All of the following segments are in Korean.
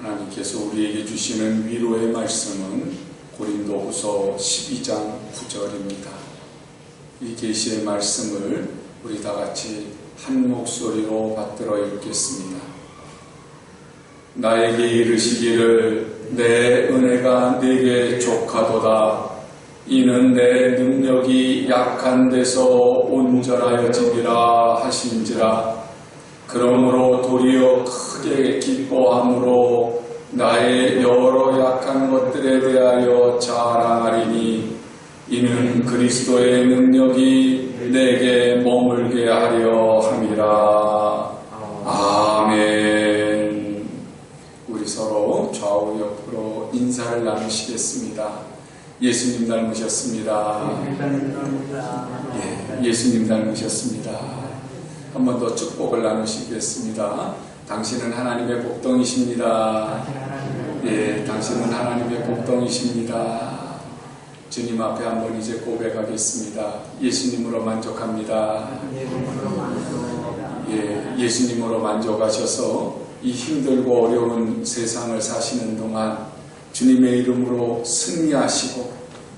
하나님께서 우리에게 주시는 위로의 말씀은 고린도후서 12장 9절입니다. 이 계시의 말씀을 우리 다 같이 한 목소리로 받들어 읽겠습니다. 나에게 이르시기를 내 은혜가 네게 족하도다. 이는 내 능력이 약한 데서 온전하여지리라 하신지라. 그러므로 도리어 크게 기뻐함으로 나의 여러 약한 것들에 대하여 자랑하리니 이는 그리스도의 능력이 내게 머물게 하려 함이라. 아멘. 우리 서로 좌우 옆으로 인사를 나누시겠습니다. 예수님 닮으셨습니다. 예수님 닮으셨습니다. 한 번 더 축복을 나누시겠습니다. 당신은 하나님의 복덩이십니다. 당신은 하나님의 복덩이십니다. 주님 앞에 한번 이제 고백하겠습니다. 예수님으로 만족합니다. 예수님으로 만족하셔서 이 힘들고 어려운 세상을 사시는 동안 주님의 이름으로 승리하시고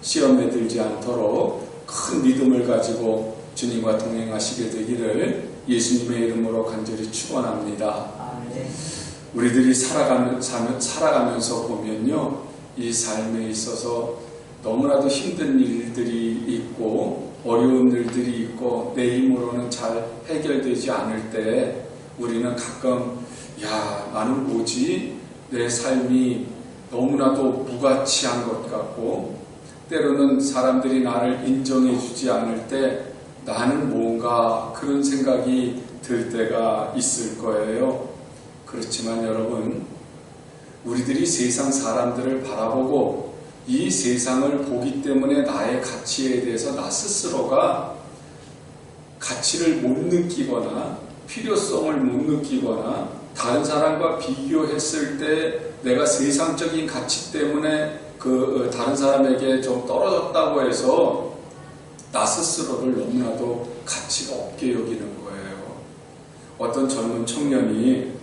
시험에 들지 않도록 큰 믿음을 가지고 주님과 동행하시게 되기를 예수님의 이름으로 간절히 축원합니다. 우리들이 살아가면서 보면요, 이 삶에 있어서 너무나도 힘든 일들이 있고 어려운 일들이 있고 내 힘으로는 잘 해결되지 않을 때 우리는 가끔 나는 뭐지? 내 삶이 너무나도 무가치한 것 같고 때로는 사람들이 나를 인정해 주지 않을 때 나는 뭔가 그런 생각이 들 때가 있을 거예요. 그렇지만 여러분, 우리들이 세상 사람들을 바라보고 이 세상을 보기 때문에 나의 가치에 대해서 나 스스로가 가치를 못 느끼거나 필요성을 못 느끼거나 다른 사람과 비교했을 때 내가 세상적인 가치 때문에 다른 사람에게 좀 떨어졌다고 해서 나 스스로를 너무나도 가치가 없게 여기는 거예요. 어떤 젊은 청년이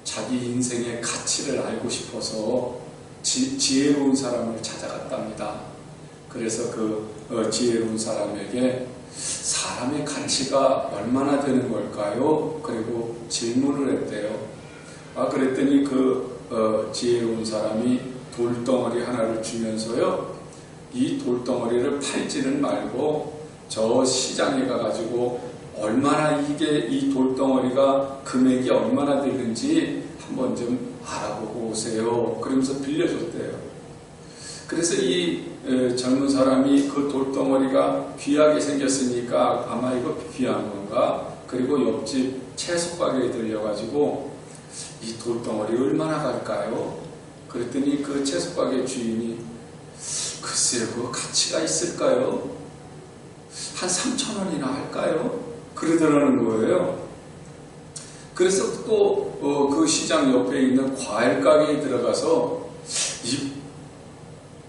자기 인생의 가치를 알고 싶어서 지혜로운 사람을 찾아갔답니다. 그래서 지혜로운 사람에게 사람의 가치가 얼마나 되는 걸까요? 그리고 질문을 했대요. 그랬더니 지혜로운 사람이 돌덩어리 하나를 주면서요, 이 돌덩어리를 팔지는 말고 저 시장에 가가지고 얼마나 이 돌덩어리가 금액이 얼마나 되는지 한번 좀 알아보고 오세요. 그러면서 빌려줬대요. 그래서 이 젊은 사람이 그 돌덩어리가 귀하게 생겼으니까 아마 이거 귀한 건가? 그리고 옆집 채소 가게에 들려가지고 이 돌덩어리 얼마나 갈까요? 그랬더니 그 채소 가게 주인이 글쎄요, 그 가치가 있을까요? 한 3,000원이나 할까요? 그러더라는 거예요. 그래서 또 그 시장 옆에 있는 과일 가게에 들어가서 이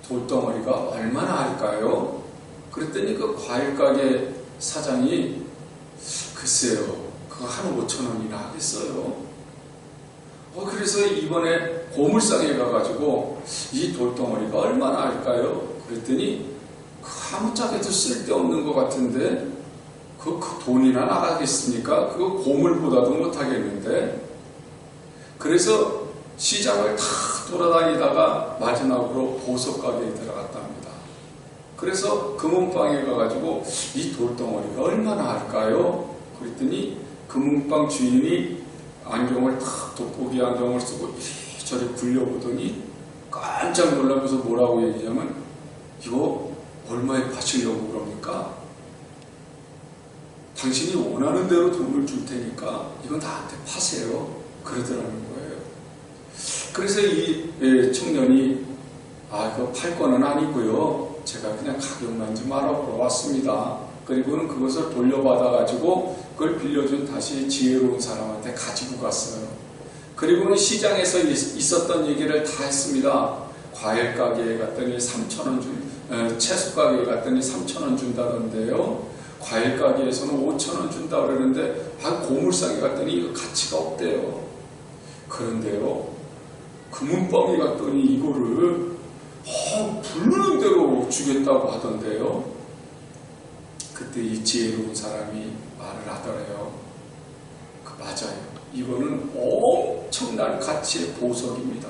돌덩어리가 얼마나 할까요? 그랬더니 그 과일 가게 사장이 글쎄요, 그거 한 5,000원이나 하겠어요. 그래서 이번에 고물상에 가가지고 이 돌덩어리가 얼마나 할까요? 그랬더니 아무짝에도 쓸데없는 것 같은데 그 돈이나 나가겠습니까? 그거 고물보다도 못하겠는데. 그래서 시장을 다 돌아다니다가 마지막으로 보석 가게에 들어갔답니다. 그래서 금은방에 가가지고 이 돌덩어리가 얼마나 할까요? 그랬더니 금은방 주인이 안경을 탁 돋보기 안경을 쓰고 이리저리 굴려보더니 깜짝 놀라면서 뭐라고 얘기하면 이거 얼마에 파시려고 그럽니까? 당신이 원하는 대로 돈을 줄 테니까 이건 나한테 파세요. 그러더라는 거예요. 그래서 이 청년이 그거 팔 거는 아니고요. 제가 그냥 가격만 좀 알아보러 왔습니다. 그리고는 그것을 돌려받아가지고 그걸 빌려준 다시 지혜로운 사람한테 가지고 갔어요. 그리고는 시장에서 있었던 얘기를 다 했습니다. 과일 가게에 갔더니 3,000원 채소 가게에 갔더니 3,000원 준다던데요. 과일 가게에서는 5,000원 준다 그러는데 고물상에 갔더니 이거 가치가 없대요. 그런데요, 금은방이 갔더니 이거를 부르는 대로 주겠다고 하던데요. 그때 이 지혜로운 사람이 말을 하더래요. 맞아요. 이거는 엄청난 가치의 보석입니다.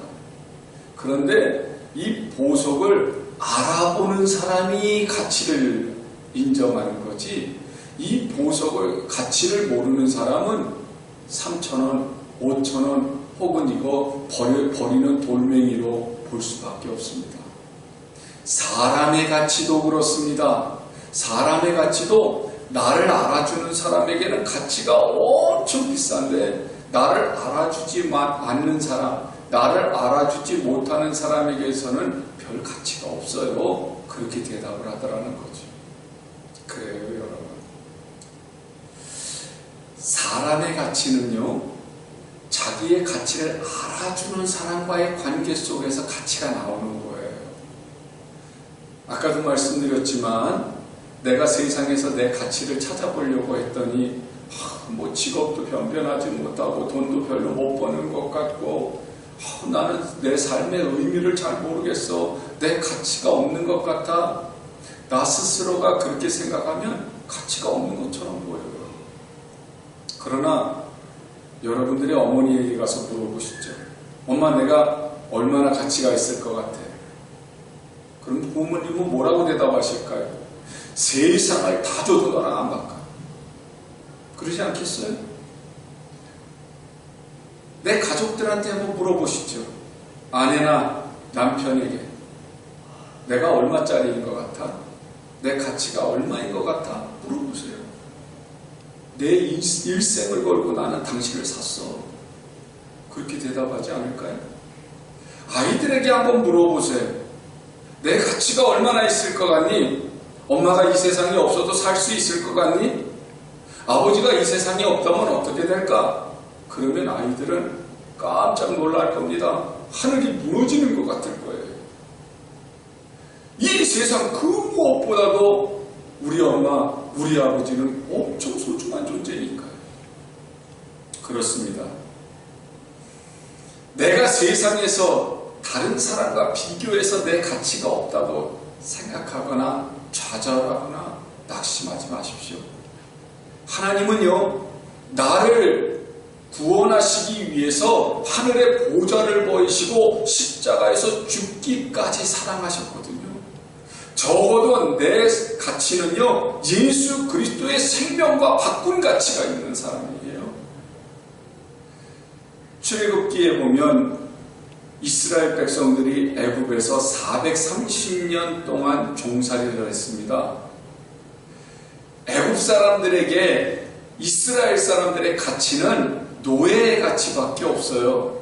그런데 이 보석을 알아보는 사람이 가치를 인정하는 거지, 이 보석을 가치를 모르는 사람은 3,000원, 5,000원 혹은 이거 버리는 돌멩이로 볼 수밖에 없습니다. 사람의 가치도 그렇습니다. 사람의 가치도 나를 알아주는 사람에게는 가치가 엄청 비싼데, 나를 알아주지 않는 사람, 나를 알아주지 못하는 사람에게서는 별 가치가 없어요. 그렇게 대답을 하더라는 거죠. 그래요, 여러분. 사람의 가치는요, 자기의 가치를 알아주는 사람과의 관계 속에서 가치가 나오는 거예요. 아까도 말씀드렸지만, 내가 세상에서 내 가치를 찾아보려고 했더니 뭐 직업도 변변하지 못하고 돈도 별로 못 버는 것 같고, 나는 내 삶의 의미를 잘 모르겠어, 내 가치가 없는 것 같아, 나 스스로가 그렇게 생각하면 가치가 없는 것처럼 보여요. 그러나 여러분들이 어머니에게 가서 물어보시죠. 엄마, 내가 얼마나 가치가 있을 것 같아? 그럼 부모님은 뭐라고 대답하실까요? 세상을 다 줘도 너랑 안 바꿔. 그러지 않겠어요? 내 가족들한테 한번 물어보시죠. 아내나 남편에게 내가 얼마짜리인 것 같아? 내 가치가 얼마인 것 같아? 물어보세요. 내 일생을 걸고 나는 당신을 샀어. 그렇게 대답하지 않을까요? 아이들에게 한번 물어보세요. 내 가치가 얼마나 있을 것 같니? 엄마가 이 세상에 없어도 살 수 있을 것 같니? 아버지가 이 세상에 없다면 어떻게 될까? 그러면 아이들은 깜짝 놀랄 겁니다. 하늘이 무너지는 것 같을 거예요. 이 세상 그 무엇보다도 우리 엄마, 우리 아버지는 엄청 소중한 존재니까요. 그렇습니다. 내가 세상에서 다른 사람과 비교해서 내 가치가 없다고 생각하거나 좌절하거나 낙심하지 마십시오. 하나님은요, 나를 구원하시기 위해서 하늘의 보좌를 버리시고 십자가에서 죽기까지 사랑하셨거든요. 적어도 내 가치는요, 예수 그리스도의 생명과 바꾼 가치가 있는 사람이에요. 출애굽기에 보면 이스라엘 백성들이 애굽에서 430년 동안 종살이를 했습니다. 애굽 사람들에게 이스라엘 사람들의 가치는 노예의 가치밖에 없어요.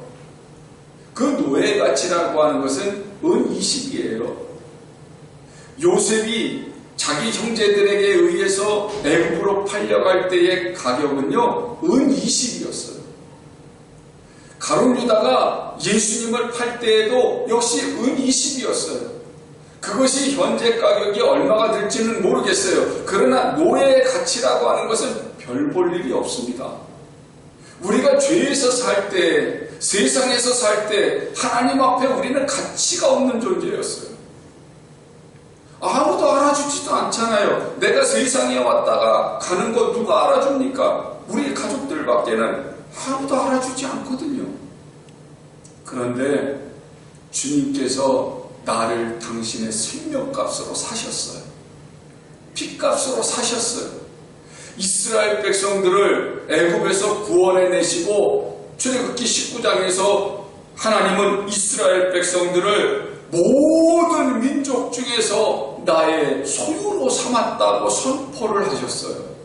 그 노예의 가치라고 하는 것은 은 20이에요. 요셉이 자기 형제들에게 의해서 애굽으로 팔려갈 때의 가격은요, 은 20이었어요. 가룟 유다가 예수님을 팔 때에도 역시 은 20이었어요. 그것이 현재 가격이 얼마가 될지는 모르겠어요. 그러나 노예의 가치라고 하는 것은 별 볼 일이 없습니다. 우리가 죄에서 살 때, 세상에서 살 때 하나님 앞에 우리는 가치가 없는 존재였어요. 아무도 알아주지도 않잖아요. 내가 세상에 왔다가 가는 거 누가 알아줍니까? 우리 가족들밖에는 아무도 알아주지 않거든요. 그런데 주님께서 나를 당신의 생명값으로 사셨어요. 피값으로 사셨어요. 이스라엘 백성들을 애굽에서 구원해내시고 출애굽기 19장에서 하나님은 이스라엘 백성들을 모든 민족 중에서 나의 소유로 삼았다고 선포를 하셨어요.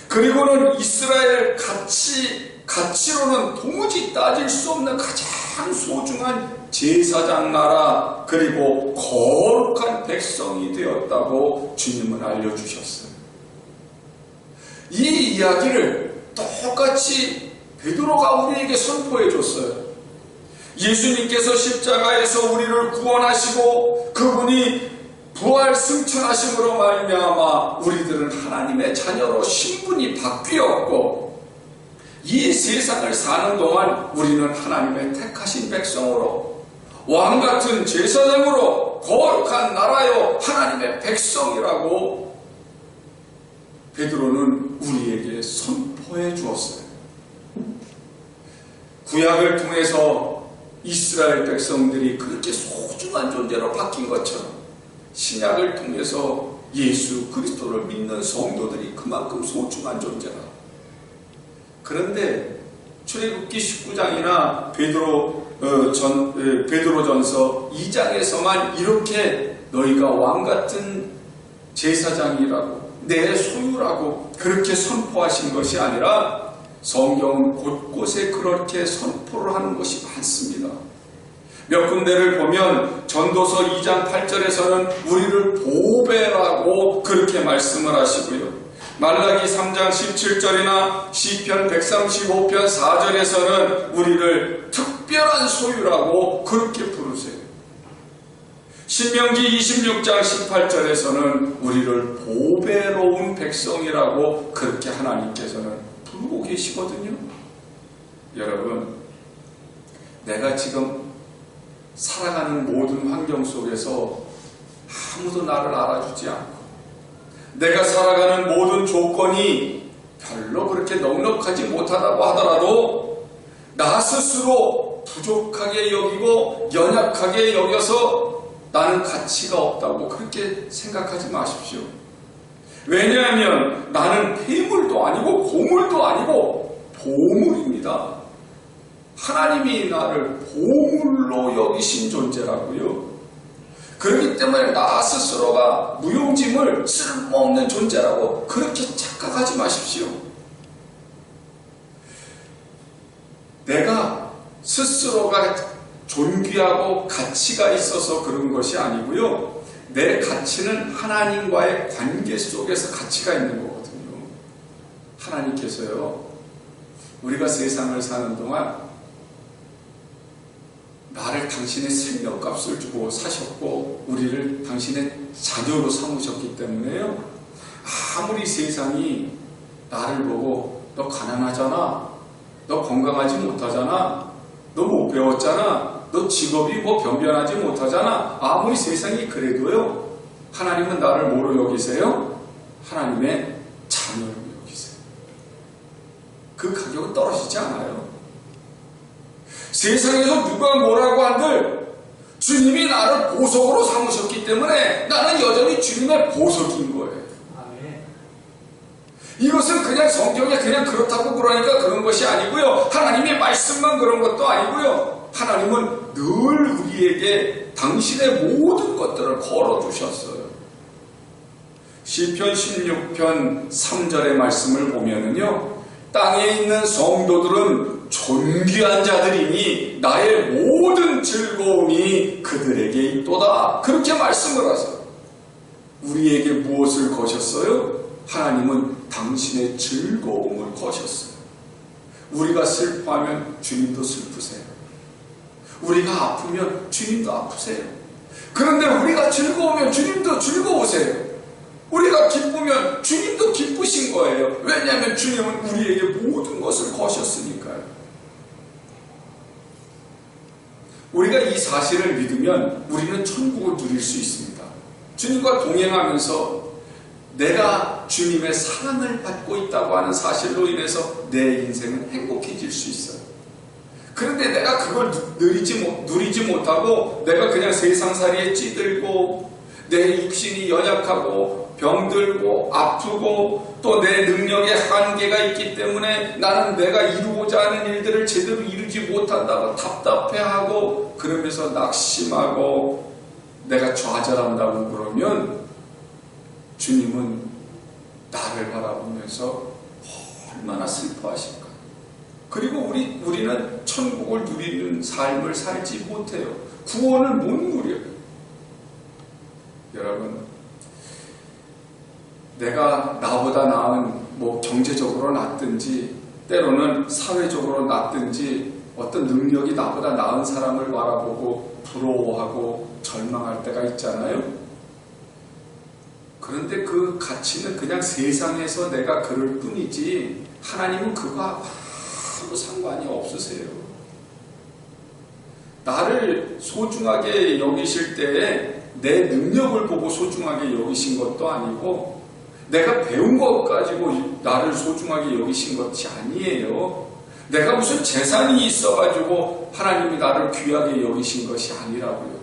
그리고는 이스라엘 가치로는 도무지 따질 수 없는 가장 소중한 제사장 나라, 그리고 거룩한 백성이 되었다고 주님은 알려주셨어요. 이 이야기를 똑같이 베드로가 우리에게 선포해 줬어요. 예수님께서 십자가에서 우리를 구원하시고 그분이 부활 승천하심으로 말미암아 우리들은 하나님의 자녀로 신분이 바뀌었고, 이 세상을 사는 동안 우리는 하나님의 택하신 백성으로, 왕같은 제사장으로, 거룩한 나라요 하나님의 백성이라고 베드로는 우리에게 선포해 주었어요. 구약을 통해서 이스라엘 백성들이 그렇게 소중한 존재로 바뀐 것처럼 신약을 통해서 예수 그리스도를 믿는 성도들이 그만큼 소중한 존재라. 그런데 출애굽기 19장이나 베드로전서 2장에서만 이렇게 너희가 왕같은 제사장이라고 내 소유라고 그렇게 선포하신 것이 아니라 성경은 곳곳에 그렇게 선포를 하는 것이 많습니다. 몇 군데를 보면 전도서 2장 8절에서는 우리를 보배라고 그렇게 말씀을 하시고요. 말라기 3장 17절이나 시편 135편 4절에서는 우리를 특별한 소유라고 그렇게 부르세요. 신명기 26장 18절에서는 우리를 보배로운 백성이라고 그렇게 하나님께서는 부르고 계시거든요. 여러분, 내가 지금 살아가는 모든 환경 속에서 아무도 나를 알아주지 않고 내가 살아가는 모든 조건이 별로 그렇게 넉넉하지 못하다고 하더라도 나 스스로 부족하게 여기고 연약하게 여겨서 나는 가치가 없다고 그렇게 생각하지 마십시오. 왜냐하면 나는 폐물도 아니고 고물도 아니고 보물입니다. 하나님이 나를 보물로 여기신 존재라고요. 그렇기 때문에 나 스스로가 무용지물 쓸모없는 존재라고 그렇게 착각하지 마십시오. 내가 스스로가 존귀하고 가치가 있어서 그런 것이 아니고요. 내 가치는 하나님과의 관계 속에서 가치가 있는 거거든요. 하나님께서요, 우리가 세상을 사는 동안 나를 당신의 생명값을 주고 사셨고 우리를 당신의 자녀로 삼으셨기 때문에요. 아무리 세상이 나를 보고 너 가난하잖아, 너 건강하지 못하잖아, 너 못 배웠잖아, 너 직업이 뭐 변변하지 못하잖아, 아무리 세상이 그래도요, 하나님은 나를 뭐로 여기세요? 하나님의 자녀로 여기세요. 그 가격은 떨어지지 않아요. 세상에서 누가 뭐라고 한들 주님이 나를 보석으로 삼으셨기 때문에 나는 여전히 주님의 보석인 거예요. 이것은 그냥 성경에 그냥 그렇다고 그러니까 그런 것이 아니고요. 하나님의 말씀만 그런 것도 아니고요. 하나님은 늘 우리에게 당신의 모든 것들을 걸어두셨어요. 시편 16편 3절의 말씀을 보면은요, 땅에 있는 성도들은 존귀한 자들이니 나의 모든 즐거움이 그들에게 있도다. 그렇게 말씀을 하세요. 우리에게 무엇을 거셨어요? 하나님은 당신의 즐거움을 거셨어요. 우리가 슬퍼하면 주님도 슬프세요. 우리가 아프면 주님도 아프세요. 그런데 우리가 즐거우면 주님도 즐거우세요. 우리가 기쁘면 주님도 기쁘신 거예요. 왜냐하면 주님은 우리에게 모든 것을 거셨으니까요. 우리가 이 사실을 믿으면 우리는 천국을 누릴 수 있습니다. 주님과 동행하면서 내가 주님의 사랑을 받고 있다고 하는 사실로 인해서 내 인생은 행복해질 수 있어요. 그런데 내가 그걸 누리지 못하고 내가 그냥 세상살이에 찌들고 내 육신이 연약하고 병들고 아프고 또 내 능력에 한계가 있기 때문에 나는 내가 이루고자 하는 일들을 제대로 이루지 못한다고 답답해하고 그러면서 낙심하고 내가 좌절한다고 그러면 주님은 나를 바라보면서 얼마나 슬퍼하실까. 그리고 우리는 천국을 누리는 삶을 살지 못해요. 구원을 못 누려요. 여러분, 내가 나보다 나은 경제적으로 낫든지 때로는 사회적으로 낫든지 어떤 능력이 나보다 나은 사람을 바라보고 부러워하고 절망할 때가 있잖아요. 그런데 그 가치는 그냥 세상에서 내가 그럴 뿐이지 하나님은 그거 별로 상관이 없으세요. 나를 소중하게 여기실 때에 내 능력을 보고 소중하게 여기신 것도 아니고 내가 배운 것 가지고 나를 소중하게 여기신 것이 아니에요. 내가 무슨 재산이 있어가지고 하나님이 나를 귀하게 여기신 것이 아니라고요.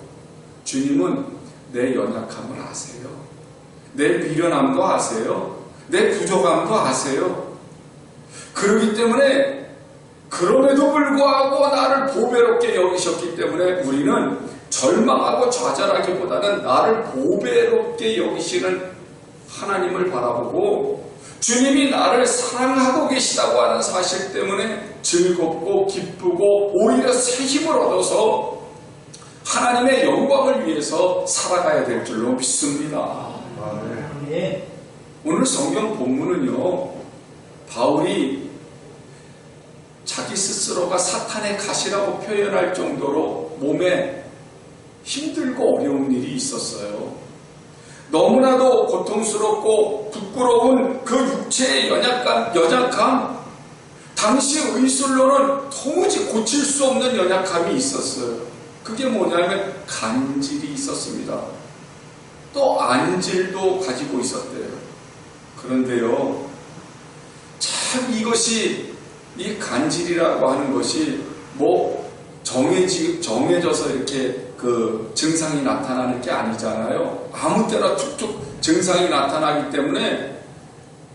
주님은 내 연약함을 아세요. 내 미련함도 아세요. 내 부족함도 아세요. 그렇기 때문에 그럼에도 불구하고 나를 보배롭게 여기셨기 때문에 우리는 절망하고 좌절하기보다는 나를 보배롭게 여기시는 하나님을 바라보고 주님이 나를 사랑하고 계시다고 하는 사실 때문에 즐겁고 기쁘고 오히려 새 힘을 얻어서 하나님의 영광을 위해서 살아가야 될 줄로 믿습니다. 네. 오늘 성경 본문은요, 바울이 자기 스스로가 사탄의 가시라고 표현할 정도로 몸에 힘들고 어려운 일이 있었어요. 너무나도 고통스럽고 부끄러운 그 육체의 연약함, 당시 의술로는 도무지 고칠 수 없는 연약함이 있었어요. 그게 뭐냐면 간질이 있었습니다. 또 안질도 가지고 있었대요. 그런데요, 참 이것이 이 간질이라고 하는 것이 뭐 정해져서 이렇게 그 증상이 나타나는 게 아니잖아요. 아무 때나 툭툭 증상이 나타나기 때문에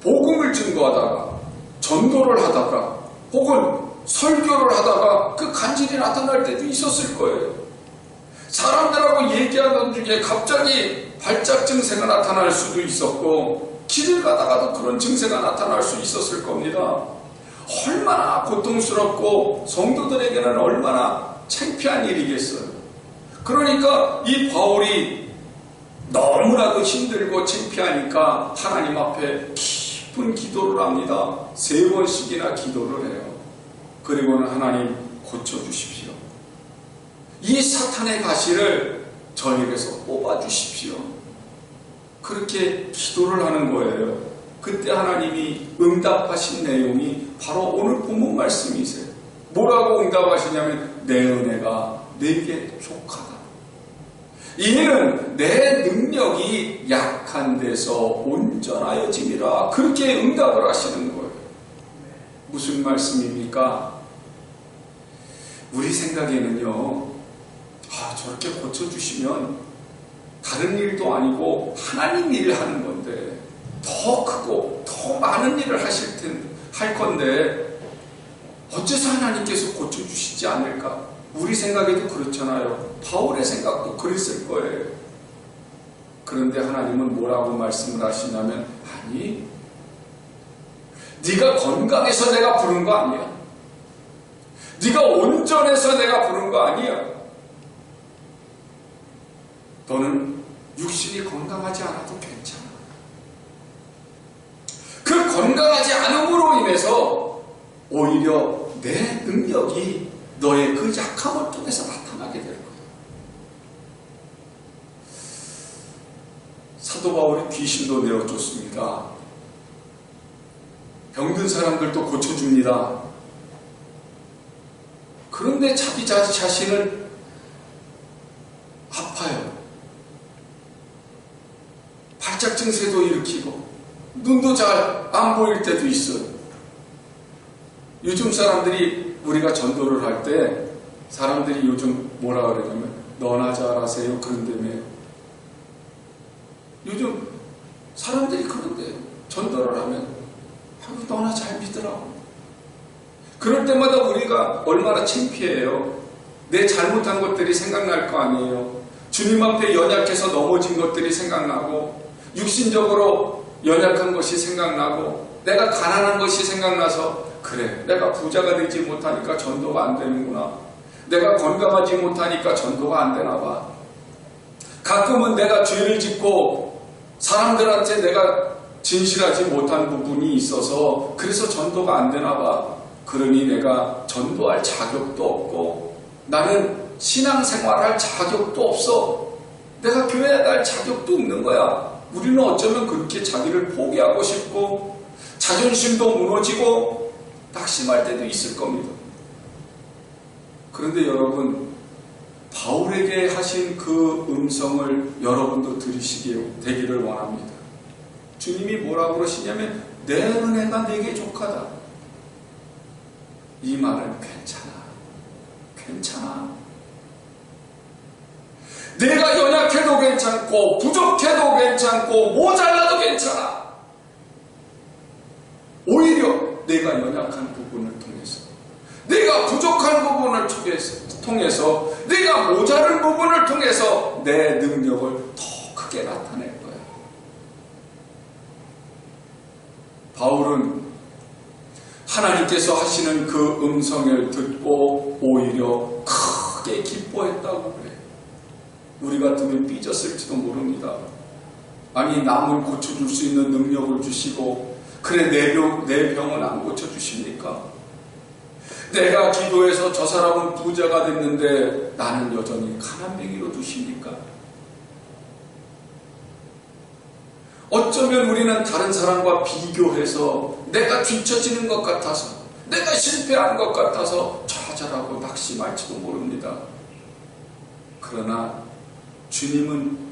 복음을 증거하다가 전도를 하다가 혹은 설교를 하다가 그 간질이 나타날 때도 있었을 거예요. 사람들하고 얘기하던 중에 갑자기 발작 증세가 나타날 수도 있었고 길을 가다가도 그런 증세가 나타날 수 있었을 겁니다. 얼마나 고통스럽고 성도들에게는 얼마나 창피한 일이겠어요. 그러니까 이 바울이 너무나도 힘들고 창피하니까 하나님 앞에 깊은 기도를 합니다. 3번씩이나 기도를 해요. 그리고는 하나님 고쳐주십시오. 이 사탄의 가시를 저에게서 뽑아주십시오. 그렇게 기도를 하는 거예요. 그때 하나님이 응답하신 내용이 바로 오늘 본문 말씀이세요. 뭐라고 응답하시냐면 내 은혜가 내게 족하다. 이는 내 능력이 약한 데서 온전하여짐이라. 그렇게 응답을 하시는 거예요. 무슨 말씀입니까? 우리 생각에는요, 저렇게 고쳐주시면 다른 일도 아니고 하나님 일을 하는 건데 더 크고 더 많은 일을 할 건데 어째서 하나님께서 고쳐주시지 않을까? 우리 생각에도 그렇잖아요. 바울의 생각도 그랬을 거예요. 그런데 하나님은 뭐라고 말씀을 하시냐면 아니, 네가 건강해서 내가 부른 거 아니야. 네가 온전해서 내가 부른 거 아니야. 너는 육신이 건강하지 않아도 괜찮아. 그 건강하지 않음으로 인해서 오히려 내 능력이 너의 그 약함을 통해서 나타나게 될 거야. 사도 바울이 귀신도 내어줬습니다. 병든 사람들도 고쳐줍니다. 그런데 자기 자신은 아파요. 발작 증세도 일으키고 눈도 잘 안 보일 때도 있어요. 요즘 사람들이 우리가 전도를 할 때 사람들이 요즘 뭐라 그러냐면 너나 잘하세요 그런다며요. 요즘 사람들이 그런데요. 전도를 하면 너나 잘 믿으라고. 그럴 때마다 우리가 얼마나 창피해요. 내 잘못한 것들이 생각날 거 아니에요. 주님 앞에 연약해서 넘어진 것들이 생각나고 육신적으로 연약한 것이 생각나고 내가 가난한 것이 생각나서 그래, 내가 부자가 되지 못하니까 전도가 안 되는구나. 내가 건강하지 못하니까 전도가 안 되나 봐. 가끔은 내가 죄를 짓고 사람들한테 내가 진실하지 못한 부분이 있어서 그래서 전도가 안 되나 봐. 그러니 내가 전도할 자격도 없고 나는 신앙생활할 자격도 없어. 내가 교회에 갈 자격도 없는 거야. 우리는 어쩌면 그렇게 자기를 포기하고 싶고 자존심도 무너지고 낙심할 때도 있을 겁니다. 그런데 여러분, 바울에게 하신 그 음성을 여러분도 들으시게 되기를 원합니다. 주님이 뭐라고 그러시냐면 내 은혜가 내게 족하다. 이 말은 괜찮아. 내가 연약해도 괜찮고 부족해도 괜찮고 모자라도 괜찮아. 오히려 내가 연약한 부분을 통해서, 내가 부족한 부분을 통해서, 내가 모자른 부분을 통해서 내 능력을 더 크게 나타낼 거야. 바울은 하나님께서 하시는 그 음성을 듣고 오히려 크게 기뻐했다고 그래요. 우리 같으면 삐졌을지도 모릅니다. 아니, 남을 고쳐줄 수 있는 능력을 주시고, 그래 내 병은 안 고쳐주십니까? 내가 기도해서 저 사람은 부자가 됐는데 나는 여전히 가난뱅이로 두십니까? 어쩌면 우리는 다른 사람과 비교해서 내가 뒤처지는 것 같아서, 내가 실패한 것 같아서 좌절하고 낙심할지도 모릅니다. 그러나 주님은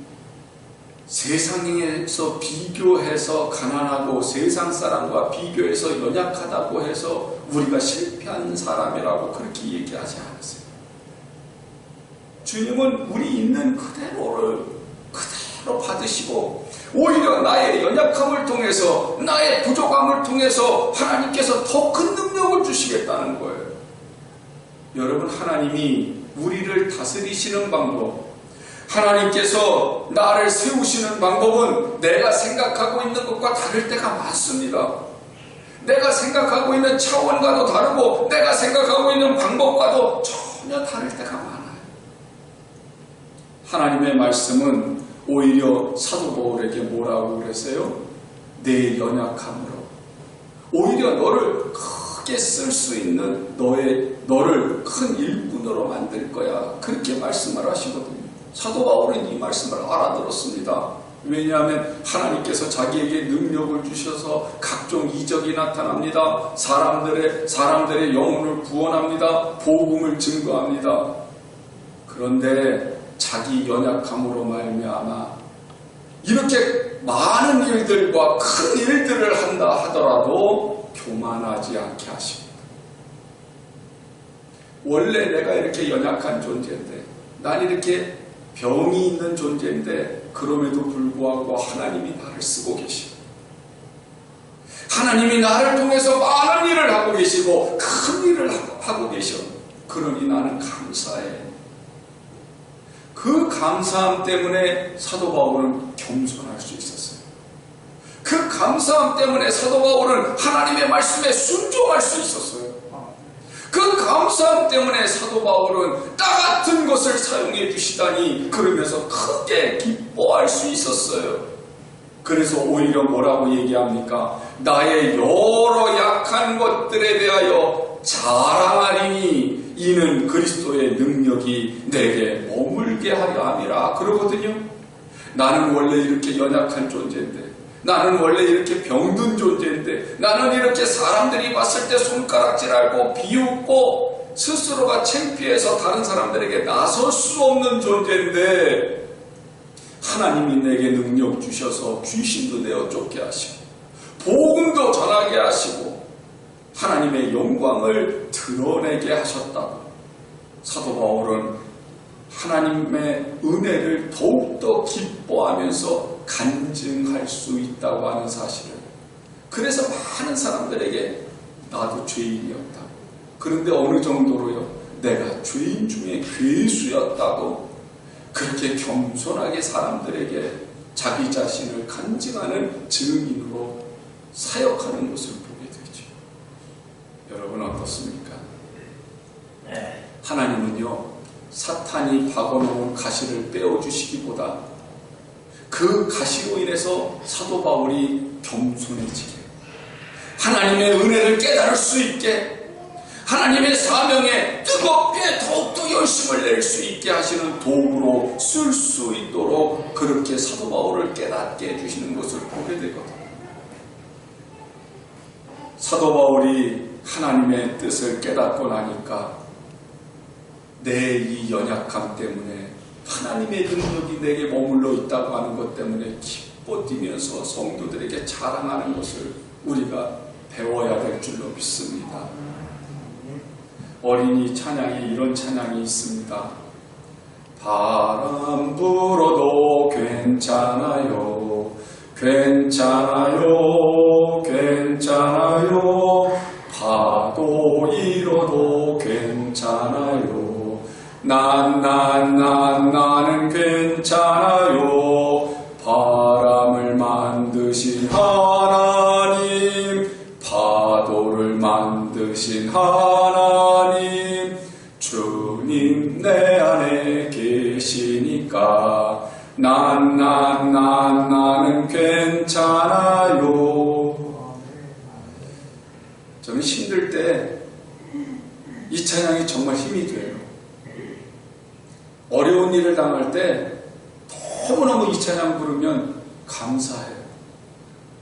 세상에서 비교해서 가난하고 세상 사람과 비교해서 연약하다고 해서 우리가 실패한 사람이라고 그렇게 얘기하지 않았어요. 주님은 우리 있는 그대로 받으시고, 오히려 나의 연약함을 통해서, 나의 부족함을 통해서 하나님께서 더 큰 능력을 주시겠다는 거예요. 여러분, 하나님이 우리를 다스리시는 방법, 하나님께서 나를 세우시는 방법은 내가 생각하고 있는 것과 다를 때가 많습니다. 내가 생각하고 있는 차원과도 다르고 내가 생각하고 있는 방법과도 전혀 다를 때가 많아요. 하나님의 말씀은 오히려 사도 바울에게 뭐라고 그랬어요? 내 연약함으로 오히려 너를 크게 쓸 수 있는 너를 큰 일꾼으로 만들 거야. 그렇게 말씀을 하시거든요. 사도 바울은 이 말씀을 알아들었습니다. 왜냐하면 하나님께서 자기에게 능력을 주셔서 각종 이적이 나타납니다. 사람들의 영혼을 구원합니다. 복음을 증거합니다. 그런데 자기 연약함으로 말미암아 이렇게 많은 일들과 큰 일들을 한다 하더라도 교만하지 않게 하십니다. 원래 내가 이렇게 연약한 존재인데, 난 이렇게 병이 있는 존재인데, 그럼에도 불구하고 하나님이 나를 쓰고 계시고, 하나님이 나를 통해서 많은 일을 하고 계시고 큰 일을 하고 계셔. 그러니 나는 감사해. 그 감사함 때문에 사도 바울은 겸손할 수 있었어요. 그 감사함 때문에 사도 바울은 하나님의 말씀에 순종할 수 있었어요. 그 감사함 때문에 사도 바울은 땅 같은 것을 사용해 주시다니 그러면서 크게 기뻐할 수 있었어요. 그래서 오히려 뭐라고 얘기합니까? 나의 여러 약한 것들에 대하여 자랑하리니 이는 그리스도의 능력이 내게 머물게 하려 함이라 그러거든요. 나는 원래 이렇게 연약한 존재인데, 나는 원래 이렇게 병든 존재인데, 나는 이렇게 사람들이 봤을 때 손가락질하고 비웃고 스스로가 창피해서 다른 사람들에게 나설 수 없는 존재인데, 하나님이 내게 능력 주셔서 귀신도 내어 쫓게 하시고 복음도 전하게 하시고 하나님의 영광을 드러내게 하셨다고 사도 바울은 하나님의 은혜를 더욱더 기뻐하면서 간증할 수 있다고 하는 사실을, 그래서 많은 사람들에게 나도 죄인이었다, 그런데 어느 정도로요, 내가 죄인 중에 괴수였다고 그렇게 겸손하게 사람들에게 자기 자신을 간증하는 증인으로 사역하는 것을 보게 되죠. 여러분 어떻습니까? 하나님은요, 사탄이 박아놓은 가시를 빼어주시기보다 그 가시로 인해서 사도 바울이 겸손해지게, 하나님의 은혜를 깨달을 수 있게, 하나님의 사명에 뜨겁게 더욱더 열심을 낼 수 있게 하시는 도구로 쓸 수 있도록 그렇게 사도 바울을 깨닫게 해주시는 것을 보게 되거든요. 사도 바울이 하나님의 뜻을 깨닫고 나니까 내 이 연약함 때문에 하나님의 능력이 내게 머물러 있다고 하는 것 때문에 기뻐 뛰면서 성도들에게 자랑하는 것을 우리가 배워야 될 줄로 믿습니다. 어린이 찬양에 이런 찬양이 있습니다. 바람 불어도 괜찮아요. 괜찮아요. 괜찮아요. 파도 일어도 괜찮아요. 나는 괜찮아요. 바람을 만드신 하나님, 파도를 만드신 하나님, 주님 내 안에 계시니까 나는 괜찮아요. 저는 힘들 때 이 찬양이 정말 힘이 돼요. 어려운 일을 당할 때 너무너무 이 찬양 부르면 감사해요.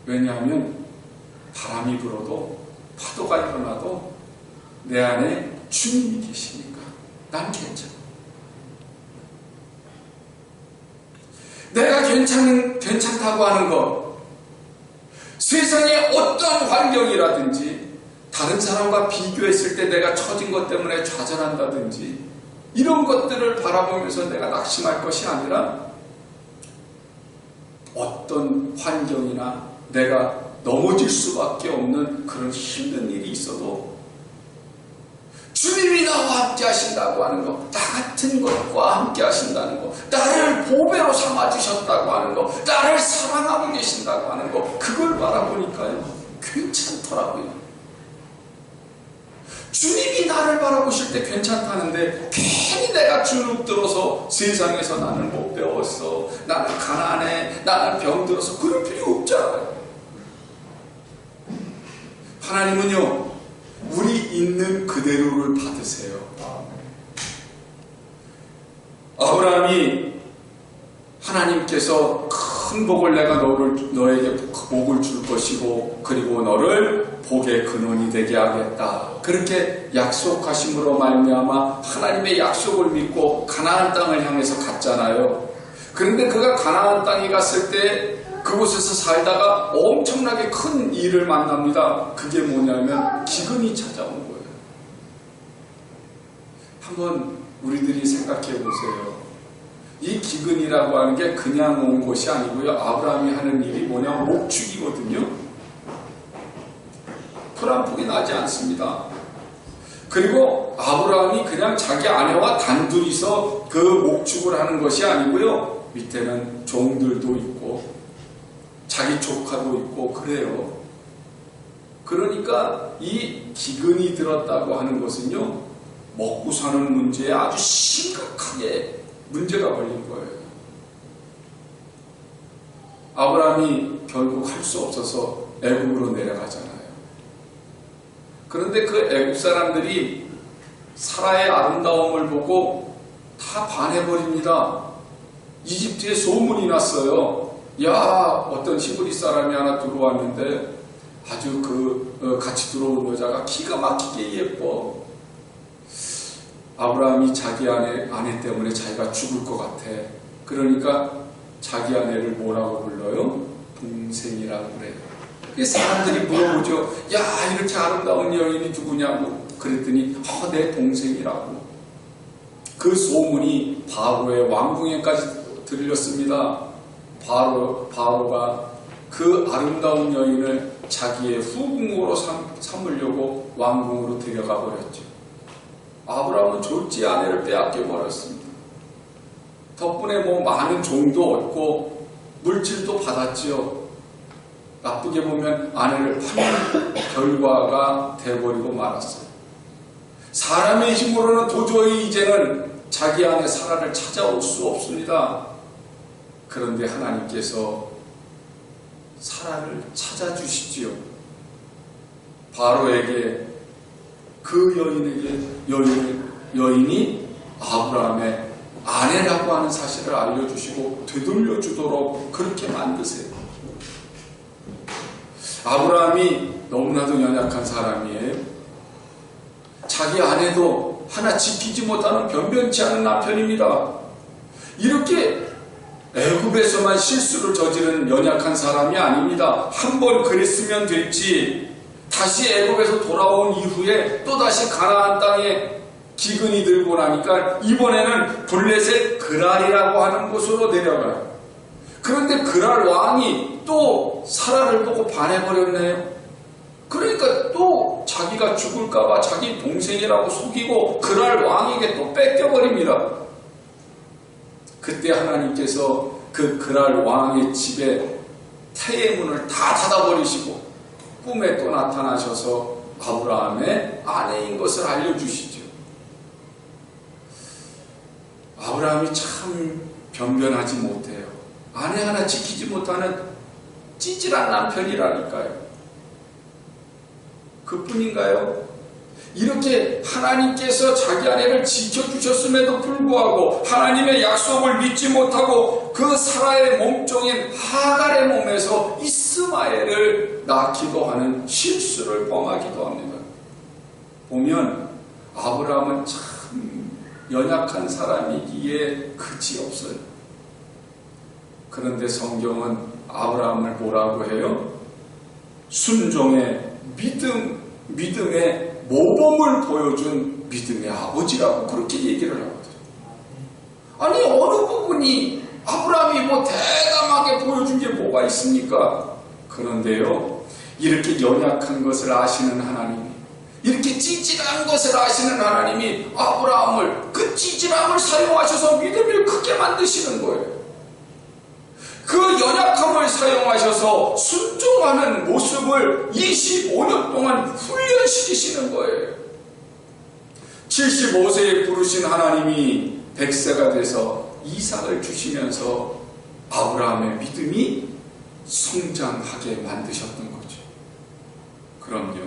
왜냐하면 바람이 불어도 파도가 일어나도 내 안에 주님이 계시니까 난 괜찮아. 내가 괜찮다고 하는 것, 세상의 어떤 환경이라든지 다른 사람과 비교했을 때 내가 처진 것 때문에 좌절한다든지 이런 것들을 바라보면서 내가 낙심할 것이 아니라 어떤 환경이나 내가 넘어질 수밖에 없는 그런 힘든 일이 있어도 주님이 나와 함께 하신다고 하는 것, 나 같은 것과 함께 하신다는 것, 나를 보배로 삼아주셨다고 하는 것, 나를 사랑하고 계신다고 하는 것, 그걸 바라보니까요 괜찮더라고요. 주님이 나를 바라보실 때 괜찮다는데 괜히 내가 주눅 들어서 세상에서 나는 못 배웠어, 나는 가난해, 나는 병들어서 그럴 필요 없잖아요. 하나님은요 우리 있는 그대로를 받으세요. 아브라함이 하나님께서 큰 복을 내가 너에게 복을 줄 것이고 그리고 너를 복의 근원이 되게 하겠다, 그렇게 약속하심으로 말미암아 하나님의 약속을 믿고 가나안 땅을 향해서 갔잖아요. 그런데 그가 가나안 땅에 갔을 때 그곳에서 살다가 엄청나게 큰 일을 만납니다. 그게 뭐냐면 기근이 찾아온 거예요. 한번 우리들이 생각해 보세요. 이 기근이라고 하는 게 그냥 온 것이 아니고요, 아브라함이 하는 일이 뭐냐면 목축이거든요. 풀 한 폭이 나지 않습니다. 그리고 아브라함이 그냥 자기 아내와 단둘이서 그 목축을 하는 것이 아니고요, 밑에는 종들도 있고 자기 조카도 있고 그래요. 그러니까 이 기근이 들었다고 하는 것은요 먹고 사는 문제에 아주 심각하게 문제가 걸린 거예요. 아브라함이 결국 할 수 없어서 애굽으로 내려가잖아요. 그런데 그 애굽 사람들이 사라의 아름다움을 보고 다 반해버립니다. 이집트에 소문이 났어요. 야, 어떤 히브리 사람이 하나 들어왔는데 아주 같이 들어온 여자가 기가 막히게 예뻐. 아브라함이 자기 아내 때문에 자기가 죽을 것 같아. 그러니까 자기 아내를 뭐라고 불러요? 동생이라고 그래요. 사람들이 물어보죠. 야, 이렇게 아름다운 여인이 누구냐고. 그랬더니 내 동생이라고. 그 소문이 바로의 왕궁에까지 들렸습니다. 바로가 그 아름다운 여인을 자기의 후궁으로 삼으려고 왕궁으로 데려가 버렸죠. 아브라함은 졸지 아내를 빼앗겨 버렸습니다. 덕분에 많은 종도 얻고 물질도 받았지요. 나쁘게 보면 아내를 파는 결과가 돼버리고 말았어요. 사람의 힘으로는 도저히 이제는 자기 안에 사라를 찾아올 수 없습니다. 그런데 하나님께서 사라를 찾아주시지요. 바로에게 그 여인이 아브라함의 아내라고 하는 사실을 알려주시고 되돌려주도록 그렇게 만드세요. 아브라함이 너무나도 연약한 사람이에요. 자기 아내도 하나 지키지 못하는 변변치 않은 남편입니다. 이렇게 애굽에서만 실수를 저지른 연약한 사람이 아닙니다. 한 번 그랬으면 됐지. 다시 애굽에서 돌아온 이후에 또다시 가나안 땅에 기근이 들고 나니까 이번에는 블레셋 그랄이라고 하는 곳으로 내려가요. 그런데 그랄 왕이 또 사라를 보고 반해버렸네요. 그러니까 또 자기가 죽을까봐 자기 동생이라고 속이고 그랄 왕에게 또 뺏겨버립니다. 그때 하나님께서 그 그랄 왕의 집에 태의 문을 다 닫아버리시고 꿈에 또 나타나셔서 아브라함의 아내인 것을 알려주시죠. 아브라함이 참 변변하지 못해요. 아내 하나 지키지 못하는 찌질한 남편이라니까요. 그뿐인가요? 이렇게 하나님께서 자기 아내를 지켜주셨음에도 불구하고 하나님의 약속을 믿지 못하고 그 사라의 몸종인 하갈의 몸에서 이스마엘을 낳기도 하는 실수를 범하기도 합니다. 보면 아브라함은 참 연약한 사람이기에 그치 없어요. 그런데 성경은 아브라함을 뭐라고 해요? 순종의 믿음의 모범을 보여준 믿음의 아버지라고 그렇게 얘기를 하거든요. 아니 어느 부분이 아브라함이 뭐 대담하게 보여준 게 뭐가 있습니까? 그런데요, 이렇게 연약한 것을 아시는 하나님이, 이렇게 찌질한 것을 아시는 하나님이 아브라함을, 그 찌질함을 사용하셔서 믿음을 크게 만드시는 거예요. 그 연약함을 사용하셔서 순종하는 모습을 25년 동안 훈련시키시는 거예요. 75세에 부르신 하나님이 100세가 돼서 이삭을 주시면서 아브라함의 믿음이 성장하게 만드셨던 거죠. 그럼요,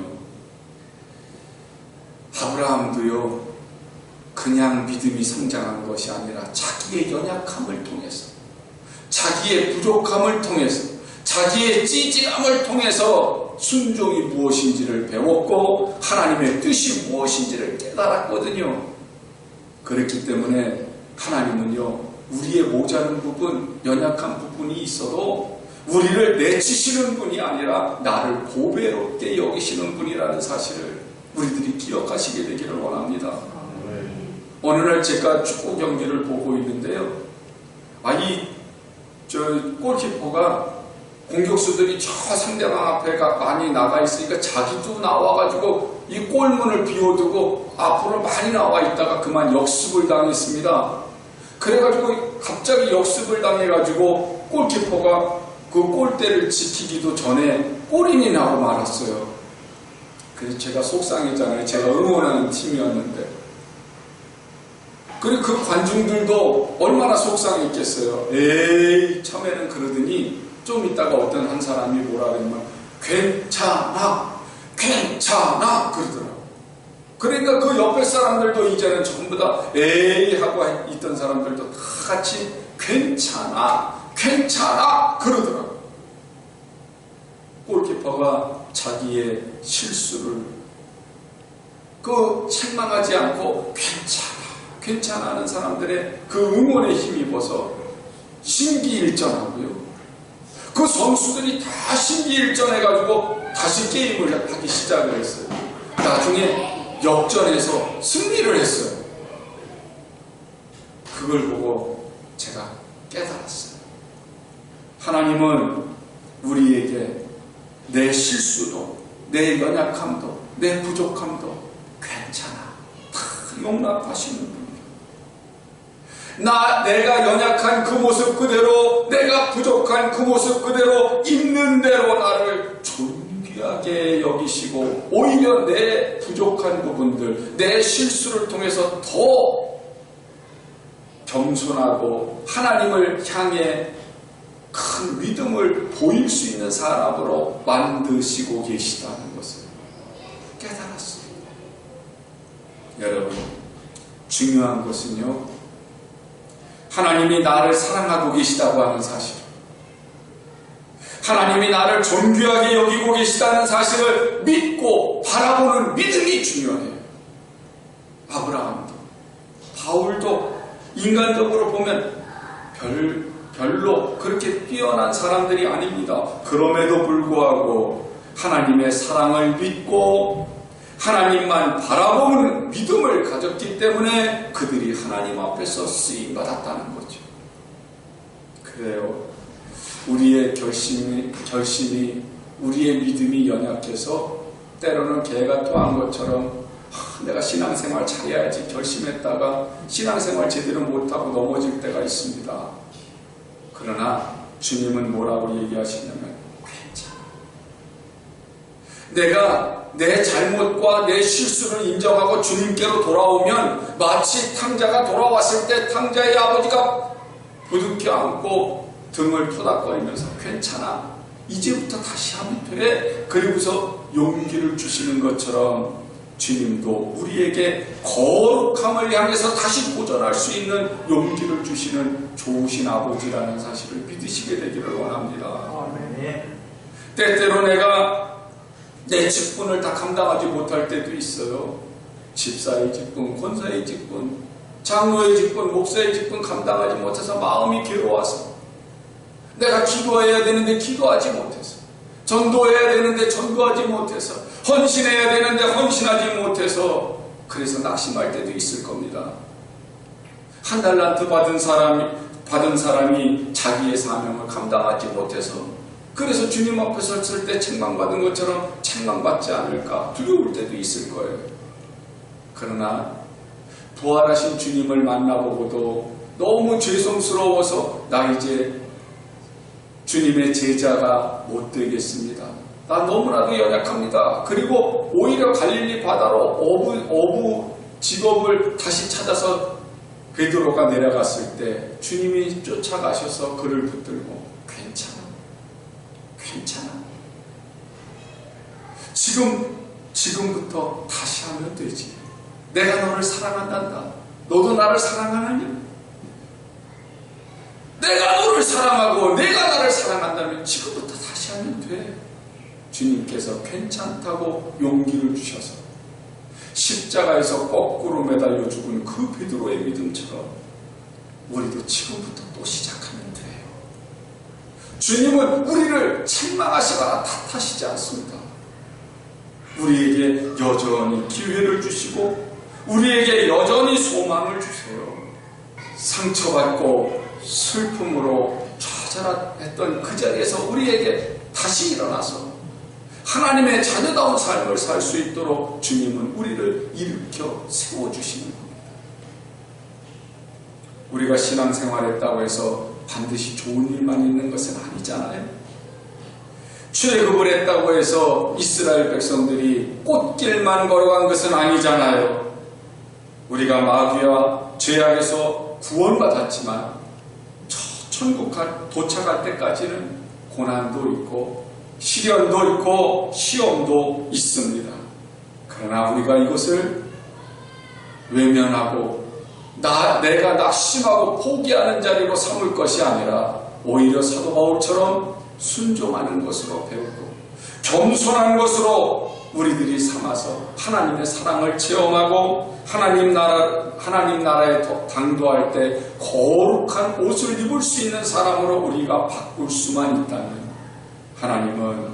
아브라함도요, 그냥 믿음이 성장한 것이 아니라 자기의 연약함을 통해서, 자기의 부족함을 통해서, 자기의 찌질함을 통해서 순종이 무엇인지를 배웠고 하나님의 뜻이 무엇인지를 깨달았거든요. 그렇기 때문에 하나님은요, 우리의 모자른 부분, 연약한 부분이 있어도 우리를 내치시는 분이 아니라 나를 보배롭게 여기시는 분이라는 사실을 우리들이 기억하시게 되기를 원합니다. 어느 날 제가 축구 경기를 보고 있는데요, 저 골키퍼가 공격수들이 저 상대방 앞에 많이 나가 있으니까 자기도 나와가지고 이 골문을 비워두고 앞으로 많이 나와 있다가 그만 역습을 당했습니다. 그래가지고 갑자기 역습을 당해가지고 골키퍼가 그 골대를 지키기도 전에 골인이 나고 말았어요. 그래서 제가 속상했잖아요. 제가 응원하는 팀이었는데. 그리고 그 관중들도 얼마나 속상했겠어요. 에이, 처음에는 그러더니 좀 있다가 어떤 한 사람이 뭐라 그러면 괜찮아, 괜찮아 그러더라고요. 그러니까 그 옆에 사람들도 이제는 전부 다 에이 하고 있던 사람들도 다 같이 괜찮아, 괜찮아 그러더라고요. 골키퍼가 자기의 실수를 책망하지 않고 괜찮아 하는 사람들의 그 응원에 힘입어서 심기일전하고요, 그 선수들이 다 심기일전해가지고 다시 게임을 하기 시작을 했어요. 나중에 역전해서 승리를 했어요. 그걸 보고 제가 깨달았어요. 하나님은 우리에게 내 실수도, 내 연약함도, 내 부족함도 괜찮아, 다 용납하시는 분이에요. 내가 연약한 그 모습 그대로, 내가 부족한 그 모습 그대로 있는 대로 나를 존귀하게 여기시고, 오히려 내 부족한 부분들, 내 실수를 통해서 더 겸손하고 하나님을 향해 큰 믿음을 보일 수 있는 사람으로 만드시고 계시다는 것을 깨달았습니다. 여러분, 중요한 것은요, 하나님이 나를 사랑하고 계시다고 하는 사실, 하나님이 나를 존귀하게 여기고 계시다는 사실을 믿고 바라보는 믿음이 중요해요. 아브라함도, 바울도 인간적으로 보면 별로 그렇게 뛰어난 사람들이 아닙니다. 그럼에도 불구하고 하나님의 사랑을 믿고 하나님만 바라보는 믿음을 가졌기 때문에 그들이 하나님 앞에서 쓰임받았다는 거죠. 그래요. 우리의 결심이 우리의 믿음이 연약해서 때로는 개가 토한 것처럼 내가 신앙생활 잘해야지 결심했다가 신앙생활 제대로 못하고 넘어질 때가 있습니다. 그러나 주님은 뭐라고 얘기하시냐면 괜찮아. 내가 내 잘못과 내 실수를 인정하고 주님께로 돌아오면 마치 탕자가 돌아왔을 때 탕자의 아버지가 부둥켜 안고 등을 토닥거리면서 괜찮아. 이제부터 다시 하면 돼. 그리고서 용기를 주시는 것처럼 주님도 우리에게 거룩함을 향해서 다시 도전할 수 있는 용기를 주시는 좋으신 아버지라는 사실을 믿으시게 되기를 원합니다. 때때로 내가 내 직분을 다 감당하지 못할 때도 있어요. 집사의 직분, 권사의 직분, 장로의 직분, 목사의 직분 감당하지 못해서 마음이 괴로워서 내가 기도해야 되는데 기도하지 못해서, 전도해야 되는데 전도하지 못해서, 헌신해야 되는데 헌신하지 못해서 그래서 낙심할 때도 있을 겁니다. 한 달란트 받은 사람이 자기의 사명을 감당하지 못해서 그래서 주님 앞에 섰을 때 책망받은 것처럼 책망받지 않을까 두려울 때도 있을 거예요. 그러나 부활하신 주님을 만나보고도 너무 죄송스러워서 나 이제 주님의 제자가 못 되겠습니다. 나 너무나도 연약합니다. 그리고 오히려 갈릴리 바다로 어부 직업을 다시 찾아서 베드로가 내려갔을 때 주님이 쫓아가셔서 그를 붙들고 괜찮아. 지금부터 다시 하면 되지. 내가 너를 사랑한단다. 너도 나를 사랑하느냐? 내가 너를 사랑하고 내가 나를 사랑한다면 지금부터 다시 하면 돼. 주님께서 괜찮다고 용기를 주셔서 십자가에서 거꾸로 매달려 죽은 그 베드로의 믿음처럼 우리도 지금부터 또 시작하면 돼요. 주님은 우리를 책망하시거나 탓하시지 않습니다. 우리에게 여전히 기회를 주시고 우리에게 여전히 소망을 주세요. 상처받고 슬픔으로 좌절했던 그 자리에서 우리에게 다시 일어나서 하나님의 자녀다운 삶을 살 수 있도록 주님은 우리를 일으켜 세워주시는 겁니다. 우리가 신앙생활했다고 해서 반드시 좋은 일만 있는 것은 아니잖아요. 출애굽을 했다고 해서 이스라엘 백성들이 꽃길만 걸어간 것은 아니잖아요. 우리가 마귀와 죄악에서 구원받았지만 천국 도착할 때까지는 고난도 있고 시련도 있고 시험도 있습니다. 그러나 우리가 이것을 외면하고 내가 낙심하고 포기하는 자리로 삼을 것이 아니라 오히려 사도 바울처럼 순종하는 것으로 배우고 겸손한 것으로 우리들이 삼아서 하나님의 사랑을 체험하고 하나님 나라에 당도할 때 거룩한 옷을 입을 수 있는 사람으로 우리가 바꿀 수만 있다면 하나님은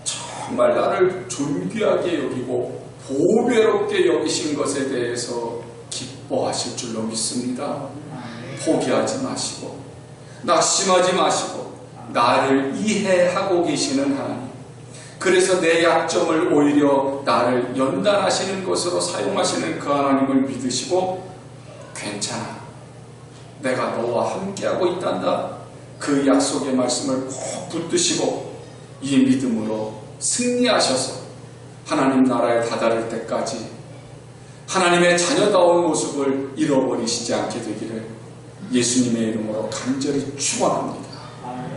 정말 나를 존귀하게 여기고 보배롭게 여기신 것에 대해서 기뻐하실 줄로 믿습니다. 포기하지 마시고 낙심하지 마시고 나를 이해하고 계시는 하나님, 그래서 내 약점을 오히려 나를 연단하시는 것으로 사용하시는 그 하나님을 믿으시고 괜찮아, 내가 너와 함께하고 있단다, 그 약속의 말씀을 꼭 붙드시고 이 믿음으로 승리하셔서 하나님 나라에 다다를 때까지 하나님의 자녀다운 모습을 잃어버리시지 않게 되기를 예수님의 이름으로 간절히 축원합니다.